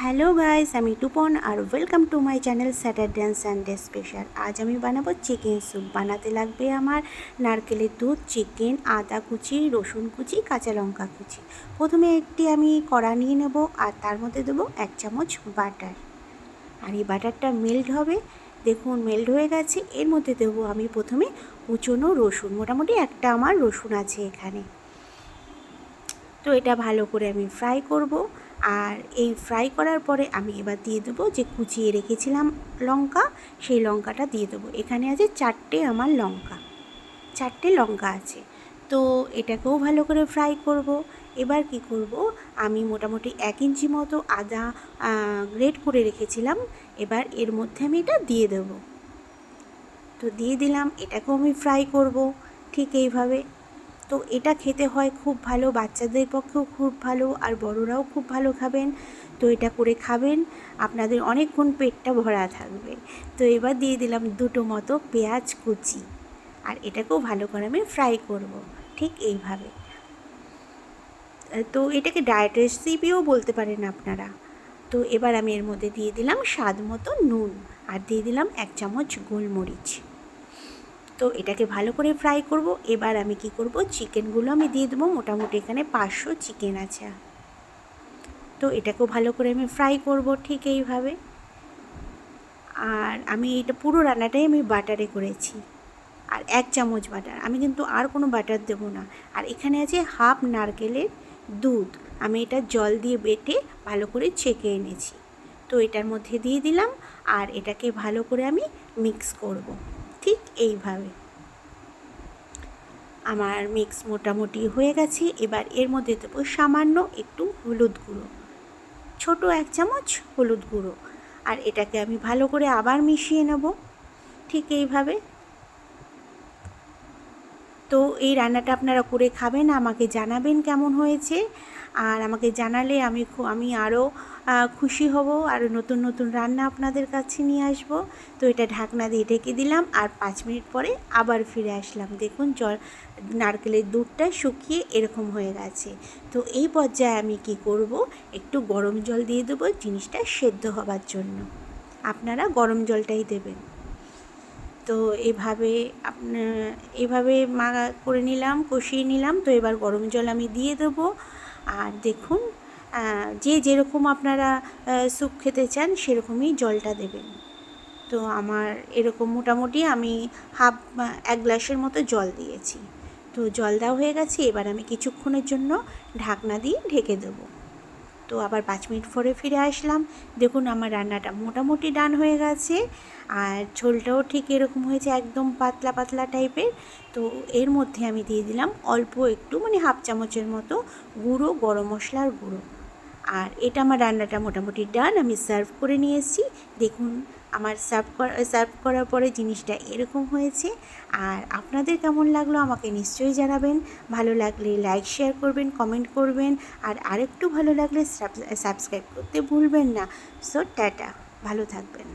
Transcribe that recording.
Hello guys, আমি টুপন আর welcome to my channel Saturday and Sunday special. আজ আমি বানাবো চিকেন স্যুপ। বানাতে লাগবে আমার নারকেলের দুধ, চিকেন, আদা কুচি, রসুন কুচি, কাঁচা লঙ্কা কুচি। প্রথমে একটি আমি কড়া নিয়ে নেব আর তার মধ্যে দেবো 1 চামচ বাটার। আর এই বাটারটা মেল্ট হবে, দেখুন মেল্ট হয়ে গেছে। এর মধ্যে দেবো আমি প্রথমে কুচনো রসুন, মোটামুটি একটা আমার রসুন আছে এখানে। তো এটা ভালো করে আমি ফ্রাই করব। আর এই ফ্রাই করার পরে আমি এবার দিয়ে দেবো যে কুচিয়ে রেখেছিলাম লঙ্কা, সেই লঙ্কাটা দিয়ে দেবো। এখানে আছে 4টে আমার লঙ্কা, 4টে লঙ্কা আছে। তো এটাকেও ভালো করে ফ্রাই করব। এবার কি করব, আমি মোটামুটি 1 ইঞ্চি মতো আদা গ্রেট করে রেখেছিলাম। এবার এর মধ্যে আমি এটা দিয়ে দেব। তো দিয়ে দিলাম, এটাকেও আমি ফ্রাই করব ঠিক এইভাবে। তো এটা খেতে হয় খুব ভালো, বাচ্চাদের পক্ষেও খুব ভালো, আর বড়রাও খুব ভালো খাবেন। তো এটা করে খাবেন, আপনাদের অনেকক্ষণ পেটটা ভরা থাকবে। তো এবার দিয়ে দিলাম 2টো মতো পেঁয়াজ কুচি, আর এটাকেও ভালো করে আমি ফ্রাই করব ঠিক এইভাবে। তো এটাকে ডায়েট রেসিপিও বলতে পারেন আপনারা। তো এবার আমি এর মধ্যে দিয়ে দিলাম স্বাদ মতো নুন, আর দিয়ে দিলাম 1 চামচ গোলমরিচ। তো এটাকে ভালো করে ফ্রাই করব। এবার আমি কি করব, চিকেনগুলো আমি দিয়ে দেবো। মোটামুটি এখানে 500 চিকেন আছে। তো এটাকেও ভালো করে আমি ফ্রাই করব ঠিক এইভাবে। আর আমি এটা পুরো রান্নাটাই আমি বাটারে করেছি, আর 1 চামচ বাটার, আমি কিন্তু আর কোনো বাটার দেবো না। আর এখানে আছে হাফ নারকেলের দুধ, আমি এটা জল দিয়ে বেটে ভালো করে ছেঁকে এনেছি। তো এটার মধ্যে দিয়ে দিলাম, আর এটাকে ভালো করে আমি মিক্স করব ঠিক এইভাবে। আমার মিক্স মোটামুটি হয়ে গেছে। এবার এর মধ্যে দেবো সামান্য একটু হলুদ গুঁড়ো, ছোটো 1 চামচ হলুদ গুঁড়ো। আর এটাকে আমি ভালো করে আবার মিশিয়ে নেব ঠিক এইভাবে। তো এই রান্নাটা আপনারা করে খাবেন, আমাকে জানাবেন কেমন হয়েছে। আর আমাকে জানালে আমি আরও খুশি হব, আরও নতুন নতুন রান্না আপনাদের কাছে নিয়ে আসব। তো এটা ঢাকনা দিয়ে ঢেকে দিলাম, আর 5 মিনিট পরে আবার ফিরে আসলাম। দেখুন নারকেলের দুধটা শুকিয়ে এরকম হয়ে গেছে। তো এই পর্যায়ে আমি কি করব, একটু গরম জল দিয়ে দেবো জিনিসটা সেদ্ধ হবার জন্য। আপনারা গরম জলটাই দেবেন। তো এভাবে করে নিলাম, কষিয়ে নিলাম। তো এবার গরম জল আমি দিয়ে দেবো। আর দেখুন, যে যেরকম আপনারা স্যুপ খেতে চান সেরকমই জলটা দেবেন। তো আমার এরকম মোটামুটি আমি এক গ্লাসের মতো জল দিয়েছি। তো জল দেওয়া হয়ে গেছে। এবার আমি কিছুক্ষণের জন্য ঢাকনা দিয়ে ঢেকে দেবো। তো আবার 5 মিনিট পরে ফিরে আসলাম। দেখুন আমার রান্নাটা মোটামুটি ডান হয়ে গেছে, আর ঝোলটাও ঠিক এরকম হয়েছে, একদম পাতলা পাতলা টাইপের। তো এর মধ্যে আমি দিয়ে দিলাম অল্প একটু, মানে হাফ চামচের মতো গুঁড়ো গরম মশলার গুঁড়ো। আর এটা আমার রান্নাটা মোটামুটি ডান, আমি সার্ভ করে নিয়ে এসেছি। দেখুন আমার সার্ভ করার পরে জিনিসটা এরকম হয়েছে। আর আপনাদের কেমন লাগলো আমাকে নিশ্চয়ই জানাবেন। ভালো লাগলে লাইক শেয়ার করবেন, কমেন্ট করবেন, আর আরেকটু ভালো লাগলে সাবস্ক্রাইব করতে ভুলবেন না। সো টাটা, ভালো থাকবেন।